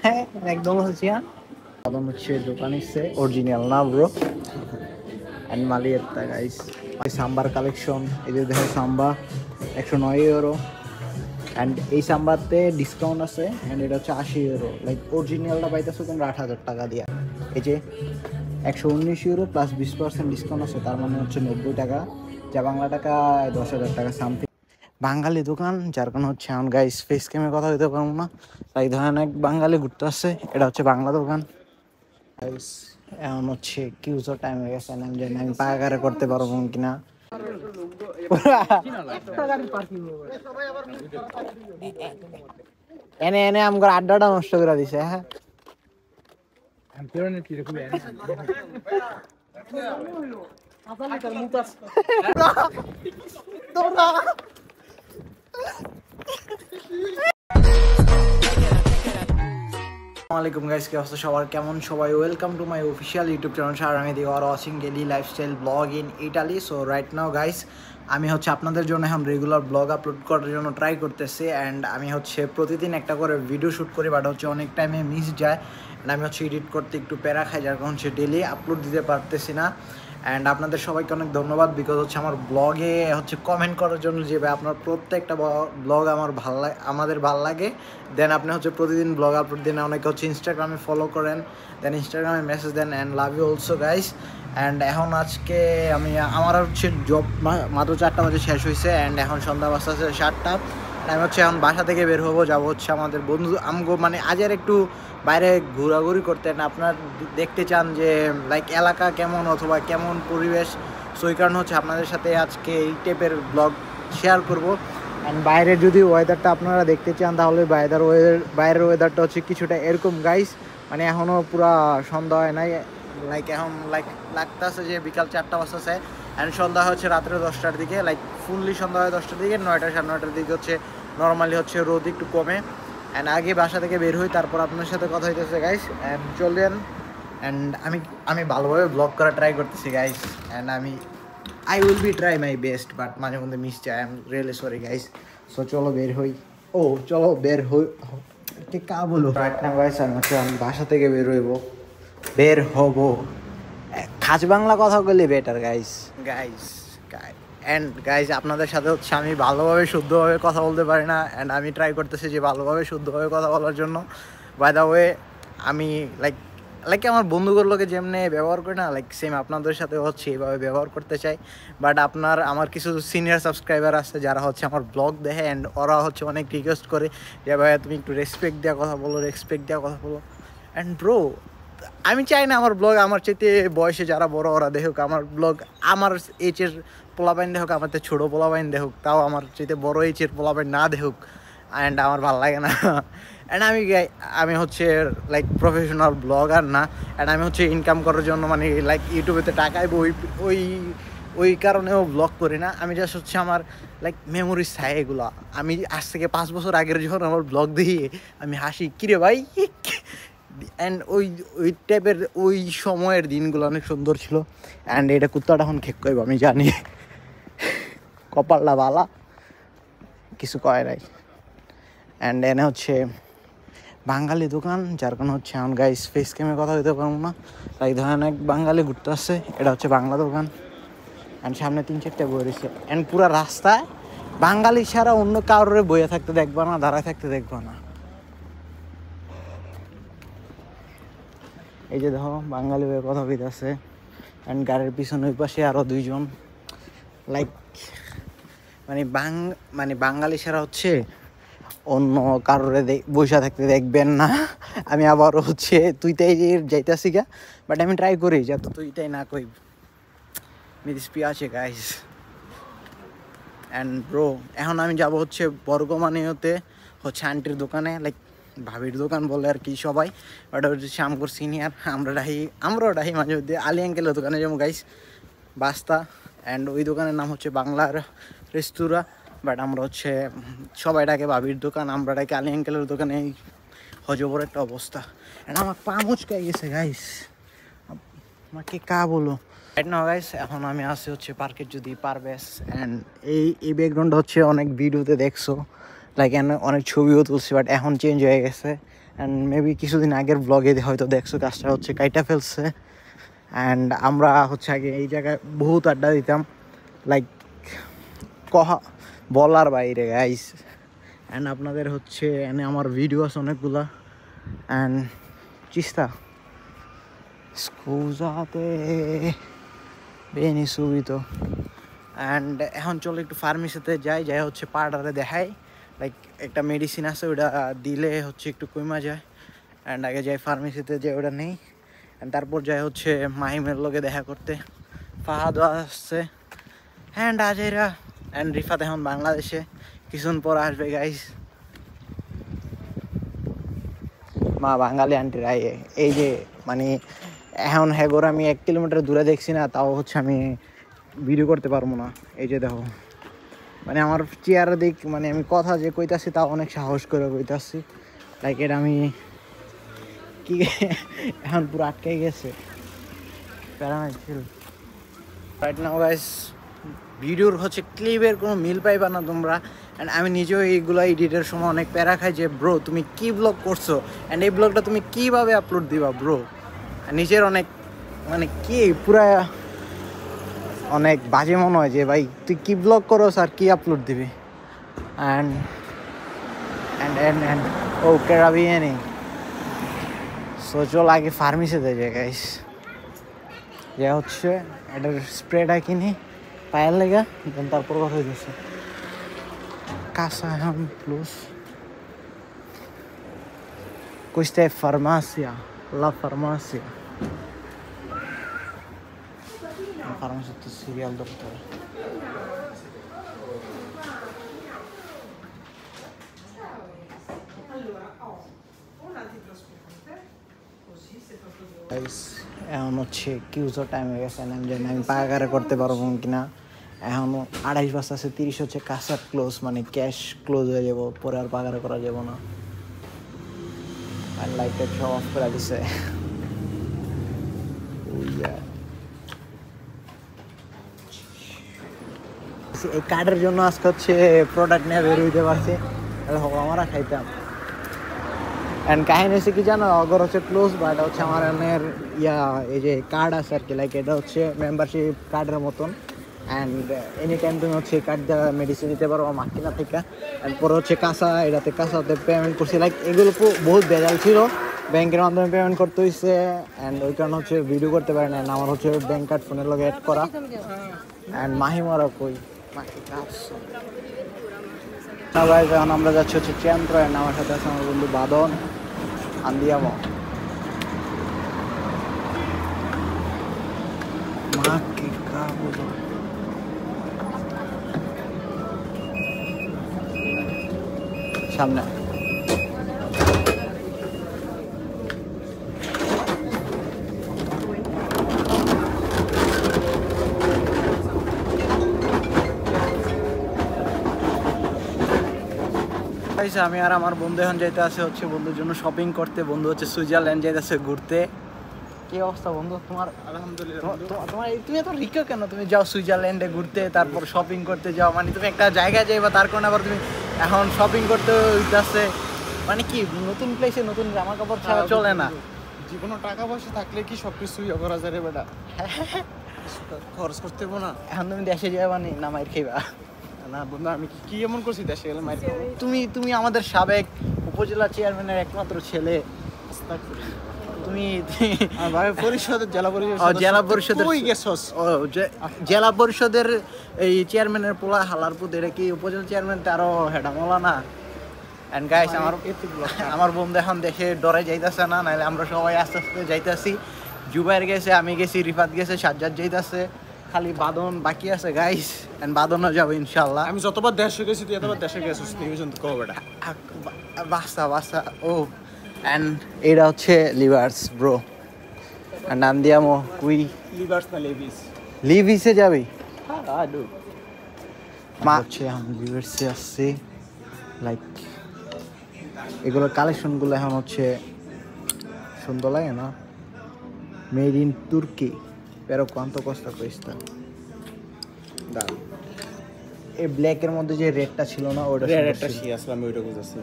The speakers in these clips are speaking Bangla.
হ্যাঁ একদম হচ্ছে এখন হচ্ছে দোকান এসছে অরিজিনাল না ব্রো অ্যান্ড মালিয়েত্তা গাইস সাম্বার কালেকশন এই যে দেখো সাম্বা 109 ইউরো অ্যান্ড এই সাম্বারতে ডিসকাউন্ট আছে অ্যান্ড এটা হচ্ছে 80 ইউরো লাইক অরিজিনালটা পাইতেছো তোমরা 8,000 টাকা দিয়া এই যে 119 ইউরো প্লাস 20% ডিসকাউন্ট আছে তার মানে হচ্ছে 90 টাকা যা বাংলা টাকা 10,000 টাকা সামথিং বাঙালি দোকান যার কারণে হচ্ছে এখন গাইস ফেস ক্যামে কথা হইতে পারবো না তাই ধরেন এক বাঙালি ঘুরতে আসছে এটা হচ্ছে বাংলা দোকান গাইস এখন হচ্ছে কিউজো টাইম হয়ে গেছে আমি জানি আমি পাগারে করতে পারবো কিনা এনে এনে আমার আড্ডাটা নষ্ট করে দিছে হ্যাঁ আসসালামাইকুম গাইস কি অবস্থা সবার কেমন সবাই welcome to my official YouTube channel শাহরামি আর watching daily lifestyle vlog in Italy so right now guys আমি হচ্ছে আপনাদের জন্য এখন রেগুলার ব্লগ আপলোড করার জন্য ট্রাই করতেছি অ্যান্ড আমি হচ্ছে প্রতিদিন একটা করে ভিডিও শ্যুট করি বাট হচ্ছে অনেক টাইমে মিস যায় অ্যান্ড আমি হচ্ছে এডিট করতে একটু প্যারা খাই যার কারণ হচ্ছে ডেইলি আপলোড দিতে পারতেছি না অ্যান্ড আপনাদের সবাইকে অনেক ধন্যবাদ বিকজ হচ্ছে আমার ব্লগে হচ্ছে কমেন্ট করার জন্য যে ভাই আপনার প্রত্যেকটা ব্লগ আমার আমাদের ভাল লাগে দেন আপনি হচ্ছে প্রতিদিন ব্লগ আপলোড দেন অনেকে হচ্ছে ইনস্টাগ্রামে ফলো করেন দেন ইনস্টাগ্রামে মেসেজ দেন and love you also guys and এখন আজকে আমার হচ্ছে জব মাত্র 4টা বাজে শেষ হয়েছে অ্যান্ড এখন সন্ধ্যা বাজতে আছে 7টা আমি হচ্ছে এখন বাসা থেকে বের হবো যাবো হচ্ছে আমাদের বন্ধু আমগো মানে আজের একটু বাইরে ঘোরাঘুরি করতেন আপনার দেখতে চান যে লাইক এলাকা কেমন অথবা কেমন পরিবেশ সো এই কারণে হচ্ছে আপনাদের সাথে আজকে এই টাইপের ব্লগ শেয়ার করবো অ্যান্ড বাইরে যদি ওয়েদারটা আপনারা দেখতে চান তাহলে বাইরের ওয়েদারটা হচ্ছে কিছুটা এরকম গাইস মানে এখনও পুরা সন্ধ্যা হয় নাই লাইক এখন লাগতেছে যে বিকাল 4টা বাজতেছে অ্যান্ড সন্ধ্যা হচ্ছে রাত্রে 10টার দিকে লাইক ফুললি সন্ধ্যা হয় 10টার দিকে 9টা 9:30টার দিকে হচ্ছে নর্মালি হচ্ছে রোদ একটু কমে অ্যান্ড আগে বাসা থেকে বের হই তারপর আপনার সাথে কথা হইতেছে গাইস অ্যান্ড চললেন অ্যান্ড আমি ভালোভাবে ব্লগ করা ট্রাই করতেছি guys and I will be try my best but মাঝে মধ্যে মিস চাই I am really sorry guys so চলো বের হই চলো বের হই ঠিক কা বলো রাইট না গাইস আমি বাসা থেকে বের হব খাস বাংলা কথা বললে বেটার গাইস অ্যান্ড গাইজ আপনাদের সাথে হচ্ছে আমি ভালোভাবে শুদ্ধভাবে কথা বলতে পারি না অ্যান্ড আমি ট্রাই করতেছি যে ভালোভাবে শুদ্ধভাবে কথা বলার জন্য বাই দ্য ওয়ে আমি লাইক আমার বন্ধুগুলোকে যেমনি ব্যবহার করি না লাইক সেম আপনাদের সাথে হচ্ছে এইভাবে ব্যবহার করতে চাই বাট আমার কিছু সিনিয়র সাবস্ক্রাইবার আছে যারা হচ্ছে আমার ব্লগ দেখে অ্যান্ড ওরা হচ্ছে অনেক রিকোয়েস্ট করে যে ভাইয়া তুমি একটু রেসপেক্ট দেওয়া কথা বলো অ্যান্ড ব্রো আমি চাই না আমার ব্লগ আমার চাইতে বয়সে যারা বড় ওরা দেখুক আমার ব্লগ আমার এইচের পোলাপাইন দেখুক আমার তো ছোটো পোলাপাইন দেখুক তাও আমার চাইতে বড় এইচের পোলাপাইন না দেখুক অ্যান্ড আমার ভালো লাগে না অ্যান্ড আমি হচ্ছে লাইক প্রফেশনাল ব্লগার না অ্যান্ড আমি হচ্ছে ইনকাম করার জন্য মানে লাইক ইউটিউবেতে টাকায় ওই কারণেও ব্লগ করি না আমি জাস্ট হচ্ছে আমার লাইক মেমোরিজ চাই এগুলো আমি আজ থেকে 5 বছর আগের যখন আমার ব্লগ দিয়ে আমি হাসি কিরে ভাই অ্যান্ড ওই টাইপের ওই সময়ের দিনগুলো অনেক সুন্দর ছিল অ্যান্ড এটা কুত্তাটা এখন খেক করবো আমি জানি কপালটা বালা কিছু কয় নাই অ্যান্ড এনে হচ্ছে বাঙালি দোকান যার কারণে হচ্ছে এখন গাইস ফেস ক্যামে কথা হইতে পারবো না তাই ধরেন এক বাঙালি ঘুরতে আসছে এটা হচ্ছে বাংলা দোকান অ্যান্ড সামনে 3-4টা বই রয়েছে অ্যান্ড পুরো রাস্তায় বাঙালি ছাড়া অন্য কারোর বইয়ে থাকতে দেখবা না দাঁড়ায় থাকতে দেখবা না এই যে দেখো বাঙালি বইয়ে কথা কইতাছে অ্যান্ড গাড়ির পিছনে ওই পাশে আরও 2জন লাইক মানে বাঙালি ছাড়া হচ্ছে অন্য কারোরে বসে থাকতে দেখবেন না আমি আবার হচ্ছে তুইটাই যাইতাছি গা বাট আমি ট্রাই করি যাতে তুইটাই না কই মিসপি আছে গাইস অ্যান্ড ব্রো এখন আমি যাব হচ্ছে বর্গমানীয়তে হচ্ছে আন্টির দোকানে লাইক ভাবির দোকান বলে আর কি সবাই বাট হচ্ছে আমগোর সিনিয়র আমরাও ডাহি মাঝে মধ্যে আলী আঙ্কেলের দোকানে যেমন গাইস বাস্তা অ্যান্ড ওই দোকানের নাম হচ্ছে বাংলার রেস্তোরাঁ বাট আমরা হচ্ছে সবাই ডাকে ভাবির দোকান আমরা ডাকে আলী আঙ্কেলের দোকানে এই হজবর একটা অবস্থা অ্যান্ড আমার পা মুচকাই গেছে গাইস আমাকে কা বলো রাইট নাও গাইস এখন আমি আসি হচ্ছে পার্কের যদি পারবেস অ্যান্ড এই ব্যাকগ্রাউন্ডটা হচ্ছে অনেক ভিডিওতে দেখছো লাইক অনেক ছবিও তুলছি বাট এখন চেঞ্জ হয়ে গেছে অ্যান্ড মেবি কিছুদিন আগের ব্লগে হয়তো দেখছো কাজটা হচ্ছে কাইটা ফেলছে। অ্যান্ড আমরা হচ্ছে আগে এই জায়গায় বহুত আড্ডা দিতাম, লাইক বলার বাইরে গাইস। অ্যান্ড আপনাদের হচ্ছে এনে আমার ভিডিও আছে অনেকগুলা। অ্যান্ড চিস্তা স্কুজাতে বেনি সুবিধা। অ্যান্ড এখন চলো একটু ফার্মেসিতে যাই হচ্ছে পাড়ারে দেখাই, লাইক একটা মেডিসিন আছে ওটা দিলে হচ্ছে একটু কমা যায়। অ্যান্ড আগে যাই ফার্মেসিতে যে ওটা নেই। অ্যান্ড তারপর যাই হচ্ছে মাহিমের লগে দেখা করতে, ফাহাদও আসছে অ্যান্ড আজেরা। অ্যান্ড রিফাত এখন বাংলাদেশে, কিছুদিন পর আসবে গাইস। মা বাঙালি আন্টিরা এই যে মানে এখন হ্যাগোর আমি 1 কিলোমিটার দূরে দেখছি না, তাও হচ্ছে আমি ভিডিও করতে পারবো না। এই যে দেখো মানে আমার চেয়ার দিক, মানে আমি কথা যে কইতাছি তাও অনেক সাহস করে কইতাছি, লাইক এটা আমি কি এখন পুরো আটকে গেছে রাইট নাও গাইস। ভিডিওর হচ্ছে ক্লিপের কোনো মিল পাইবা না তোমরা। অ্যান্ড আমি নিজেও এইগুলো এডিটের সময় অনেক প্যারা খাই যে ব্রো তুমি কি ব্লগ করছো, অ্যান্ড এই ব্লগটা তুমি কীভাবে আপলোড দিবা ব্রো। নিজের অনেক মানে কি পুরা অনেক বাজে মনে হয় যে ভাই তুই কি ব্লগ করোস আর কি আপলোড দিবি। অ্যান্ড ও কেরাবিয়ানি সো চল আগে ফার্মেসিতে যাই গাইস। যা হচ্ছে এটার স্প্রেটা কিনি পায়ের লেগা, দেন তারপর কথা হইতেছে Casa Ham Plus. Questa è farmacia, la farmacia. La farmacia tu siri al dottore. Guys, এখন হচ্ছে কিউজো টাইম হয়ে গেছে, আমি জানি আমি পাগারে করতে পারবো কিনা। এখনও 28 বাজতে আছে, 30 হচ্ছে কাসার ক্লোজ, মানে ক্যাশ ক্লোজ হয়ে যাবো, পরে আর পাগারে করা যাবো না। আর লাইটটা সব অফ করে দিছে। এই কার্ডের জন্য আজকে হচ্ছে প্রোডাক্ট নিয়ে বের হইতে পারছি, আমরা খাইতাম। অ্যান্ড কাহিনী হচ্ছে কি জানো, অগর হচ্ছে ক্লোজ বা এটা হচ্ছে আমার এনের এই যে কার্ড আছে আর কি, লাইক এটা হচ্ছে মেম্বারশিপ কার্ডের মতন। অ্যান্ড এনি টাইম তুমি হচ্ছে কার্ড দেওয়া মেডিসিন দিতে পারো মাকিনা থেকে। অ্যান্ড পরে হচ্ছে এটাতে কাঁচাতে পেমেন্ট করছি, লাইক এগুলো বহুত ভেজাল ছিল, ব্যাংকের মাধ্যমে পেমেন্ট করতে হয়েছে। অ্যান্ড ওই কারণে হচ্ছে ভিডিও করতে পারি না। আমার হচ্ছে ব্যাংক কার্ড ফোনের লগে অ্যাড করা। অ্যান্ড মাহিমারা কই এখন আমরা যাচ্ছি হচ্ছে চেন্দ্র। অ্যান্ড আমার সাথে আছে আমার বন্ধু বাদন আন্দিয়ামো। সামনে আমি আর আমার বন্ধু এখন যাইতে আছে হচ্ছে বন্ধুর জন্য শপিং করতে। বন্ধু হচ্ছে সুইজারল্যান্ড যাইতেছে ঘুরতে। কি অবস্থা বন্ধু তোমার? আলহামদুলিল্লাহ। তোমার তুমি এত রিক্স কেন? তুমি যাও সুইজারল্যান্ডে ঘুরতে, তারপর শপিং করতে যাও, মানে তুমি একটা জায়গায় যাইবা তার কারণে আবার তুমি এখন শপিং করতে হইতাছে, মানে কি নতুন প্লেসে নতুন জামা কাপড় ছাড়া চলে না। জীবনে টাকা পয়সা থাকলে কি সবকিছুই করা যায় রে বেটা, খরচ করতে হবো না। এখন তুমি দেশে যাবা না মাইর খাইবা? না বন্ধু, আমি কি এমন করছি দেশে গেলে মাইর খাবো? তুমি আমাদের সাবেক উপজেলা চেয়ারম্যানের একমাত্র ছেলে। জেলা পরিষদের এই চেয়ারম্যানের পোলা হালারপুর, এটা কি উপজেলা চেয়ারম্যান তারও হেডা মোলা না? এন্ড গাইস আমার বন্ধু এখন দেখে ডরে যাইতেছে না, নাহলে আমরা সবাই আস্তে আস্তে যাইতেছি। জুবাইর গেছে, আমি গেছি, রিফাত গেছে, সাজ্জাদ যাইতেছে, খালি বাদন বাকি আছে গাইস। এন্ড বাদনও যাবো ইনশাল্লাহ। আমি যতবার দেশে গেছি তুই এতবার দেশে গেছিস, বাস্তা ও। অ্যান্ড এটা হচ্ছে লিভার্স ব্রো। অ্যান্ড আন্দিয়ামো কুই লিভার্স না লেভিস? লিভিসে যাবি? মা হচ্ছে আমি লিভার্সে আসছি। লাইক এগুলোর কালেকশনগুলো এখন হচ্ছে সুন্দর লাগে না? মেড ইন তুর্কি, pero cuánto costa cuesta? দাম এই ব্ল্যাকের মধ্যে যে রেডটা ছিল না, ওটা রেডটা কি আসলে আমি ওইটা বুঝাচ্ছি।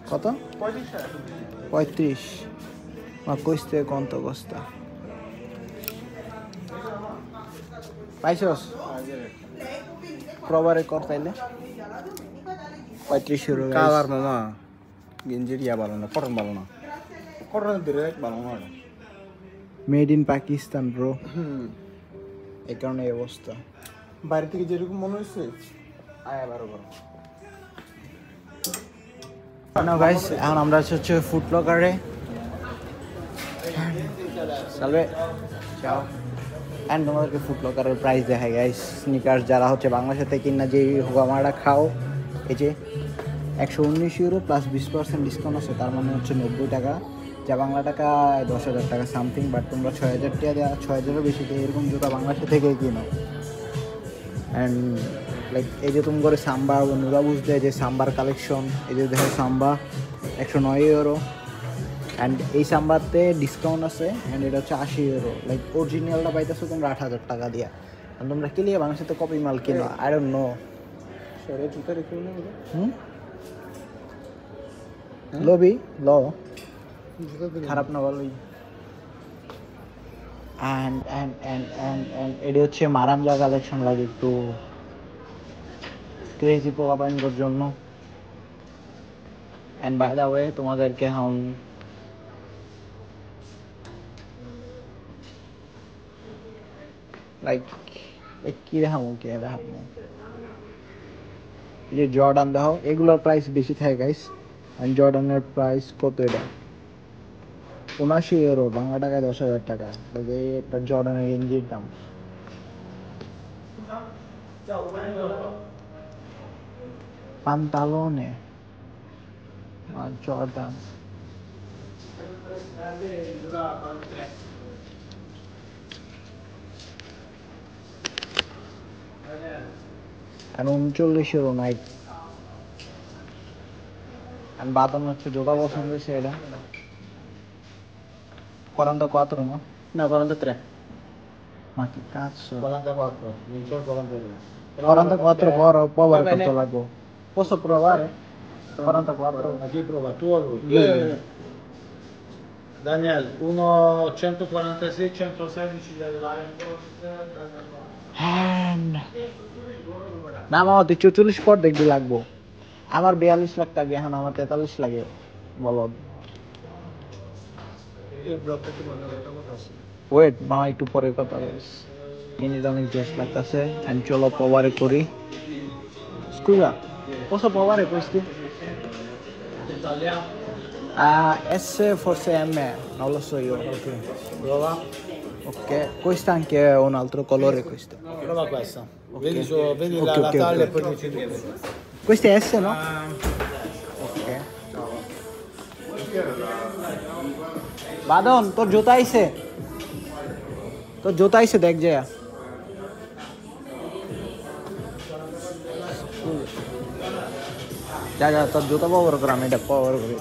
কত 35 মা কইতে কোনটা কস্তা পাইছস প্রবারে কর তাইলে 35 euro কালার মামা গেঞ্জির ইয়া ভালো না কটন ভালো না কটনের ডিরেক্ট ভালো না মেড ইন পাকিস্তান ব্রো এই কারণে এই অবস্থা বাইরে থেকে যেরকম মনে হচ্ছে আয়া বরাবর না গাইস এখন আমরা হচ্ছে ফুড ব্লগারে চলবে যাও এন্ড তোমাদেরকে ফুড ব্লগারের প্রাইস দেখাই গাইস স্নিকার্স যারা হচ্ছে বাংলাদেশ থেকে কিনা যে হুগামারা খাও এই যে 119 ইউরো প্লাস 20% ডিসকাউন্ট আছে তার মানে হচ্ছে 90 টাকা যা বাংলা টাকা 10,000 টাকা সামথিং বাট তোমরা 6,000 টাকা দেওয়া 6,000এরও বেশি দিয়ে এরকম জুতা বাংলাদেশ থেকে কিনো অ্যান্ড লাইক এই যে তুমি করে সাম্বা নুরা বুঝতে যে সাম্বার কালেকশন এই যে দেখো সাম্বা 109 ইউরো অ্যান্ড এই সাম্বাতে ডিসকাউন্ট আছে অ্যান্ড এটা হচ্ছে 80 ইউরো লাইক অরিজিনালটা পাইতেছো তোমরা 8,000 টাকা দিয়া আর তোমরা কি লিয়ে বাংলাদেশে তো কপি মাল কিনো আই ডোন্ট নো সরে জুতা রেখে না লবি ল জুতা দিন খারাপ না ভালোই অ্যান্ড এটা হচ্ছে মারামজা কালেকশন লাগে একটু ক্রেজি পোলাপাইনদের জন্য অ্যান্ড বাই দ্য ওয়ে তোমাদেরকে এখন লাইক কি দেখাবো কে দেখাবো এই যে জর্ডান দেখো এগুলোর প্রাইস বেশি থাকে গাইস অ্যান্ড জর্ডানের প্রাইস কত এটা 79 ইউরো বাংলা টাকায় 10,000 টাকা এই একটা জর্ডানের গেঞ্জির দাম pantalone Jordan আর 39 ইউরো নাইট আর বাদাম হচ্ছে জোড়া পছন্দ হয়েছে এটা 44 no? No, 43. Ma che cazzo? 44. Non so 42. 44 povero quanto lago. Posso provare? 44. Ma chi prova? Tu o lui? Daniel, 1,146, 116 dell'Iron না মামা তুই 44 পর দেখবি লাগবো আমার 42 লাখ টাকা এখন আমার 43 লাগে বলো ওয়েট মামা একটু পরে কথা বলিস জিনিস অনেক জোশ লাগতেছে আমি চলো পবারে করি স্কুলা posso provare questi? S forse M non lo so io Prova. ok questo anche un altro colore questo Prova questa. Ok. Vedi Ok, la ok, taglia ok. e poi decidi. questo è S no? ok বাদন তোর জুতা আইছে দেখ যে যা তোর জুতা পাওয়ার করে আমি এটা পাওয়ার করে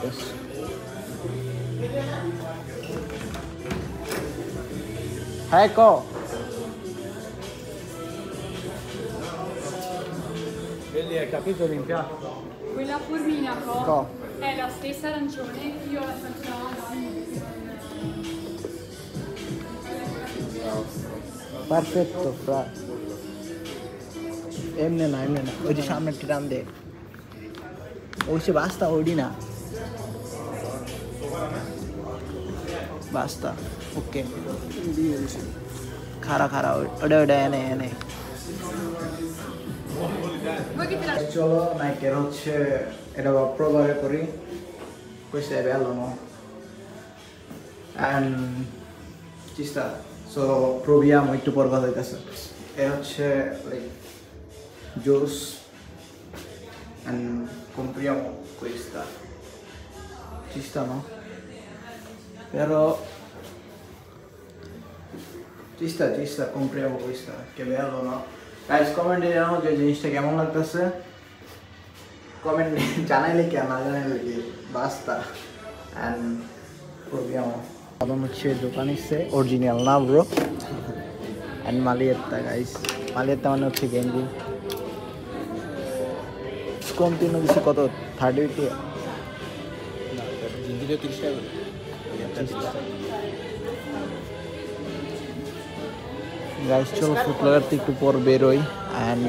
হ্যাঁ ক Vedi, hai capito l'impianto? Quella formina Co. è la stessa arancione, io la faccio পারফেক্টো ফ্রা এমনি না ওই যে সামনে টান দে ওই সে বাস্তা ওডি না বাস্তা ওকে খারা ওটা এনে Vuoi che te la চলো নাইকের হচ্ছে এটা প্রবারে করি questo è bello no and ci sta so proviamo একটু পর কথা হইতাছে এ হচ্ছে like juice and compriamo questa ci sta no però ci sta compriamo questa che bello no guys comment জানাও যে জিনিসটা কেমন লাগতেছে কমেন্ট জানাইলে কি না জানাইলে কি বাস্তা and proviamo আদম হচ্ছে দোকান ইচ্ছে অরিজিনাল না ব্রো and মালিয়েত্তা গাইস মালিয়েত্তা মানে হচ্ছে গেঞ্জি কন্টিনিউ দিছি কত 30 টাকা না জিঞ্জিরে 30 টাকা করে গাইস চলো ফুড ব্লগার থেকে একটু পর বেরোই and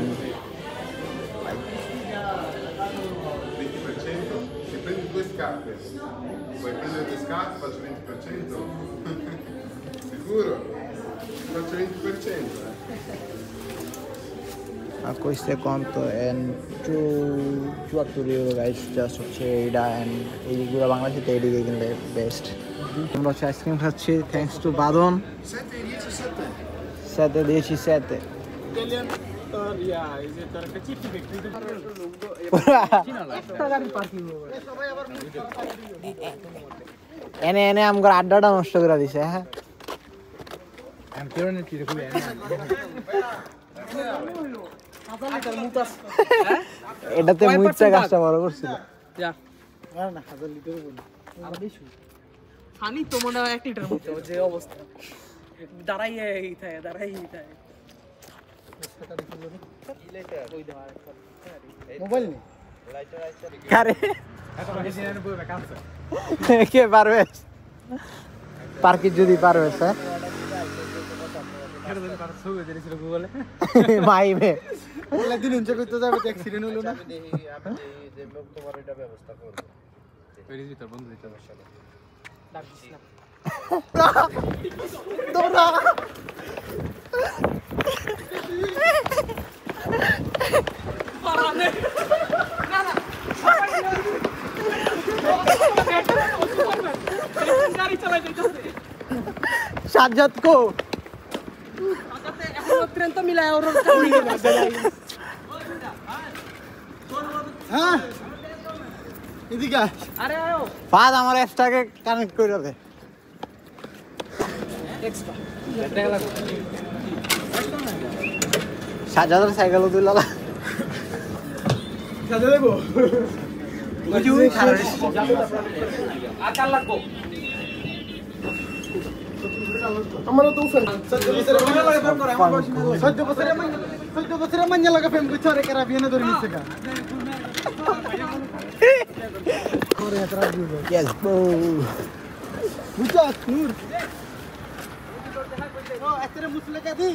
Se prendi 2 scarpe, puoi prendere 2 scarpe, faccio 20%. Sicuro? Faccio 20%. a questo quanto è 74 euro guys just হচ্ছে এইটা অ্যান্ড এইগুলো বাংলাদেশে এইদিকে কিনলে বেস্ট আমরা হচ্ছে আইসক্রিম খাচ্ছি থ্যাঙ্কস টু বাদন 7-17 ইতালিয়ান ইয়া ইজ ইট তার কাছে কি বিক্রি এনে এনে আমগর আড্ডাটা নষ্ট করে দিছে হ্যাঁ এটাতে মুইটা গাছটা বড় করছিল হানি তো মনে হয় 1 লিটার মতো যে অবস্থা দাঁড়াইয়ে থাকে মোবাইল নেই কারে কে পারবে পার্কে যদি পারবে স্যার মাইবে বলে দিন উঞ্চা করতে যাবে তো অ্যাক্সিডেন্ট হলো না তোমার এটা ব্যবস্থা করবো। গাড়ি চালাই যাইতেছে সাজ্জাদ কো এখন ট্রেন তো মিলায় ওর হ্যাঁ এদিকে আয়। আরে আয়ো ফাদ আমার এক্সট্রাকে কানেক্ট করে দে এক্সট্রা সাজ্জাদের সাইকেল তুইলা সাথে দেবো আর কাল লাগবো আমারও তো ফেম 14 বছরের মাইয়া লাগা ফেম কইছ রে ক্যারাবিয়ানে ধরে নিছে কা ইয়েস ব্রো বুঝা নূর ও এতরে মুসলে কা দি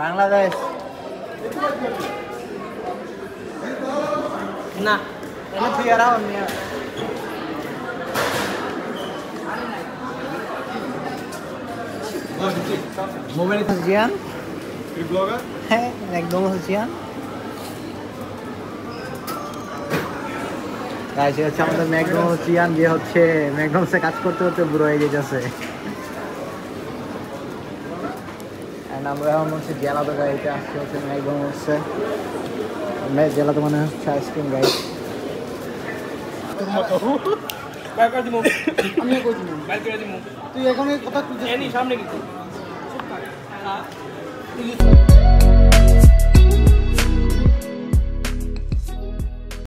বাংলাদেশ না এনে তুই আর আমি মোবাইল জিয়ান Blogger? হ্যাঁ একদম জিয়ান গাইস হচ্ছে আমাদের ম্যাকডোনাল্ডস জিয়ান যে হচ্ছে ম্যাকডোনাল্ডসে কাজ করতে করতে বুড়ো হয়ে গেছে এন্ড আমরা এখন হচ্ছে জেলাতো গাড়িতে আসছে হচ্ছে ম্যাকডোনাল্ডসে জেলাতো মানে হচ্ছে আইসক্রিম গাইস বাইক করে দিমু আমি কই দিই বাইক করে দিমু তুই এখন এই কথা তুই এনি সামনে কিছু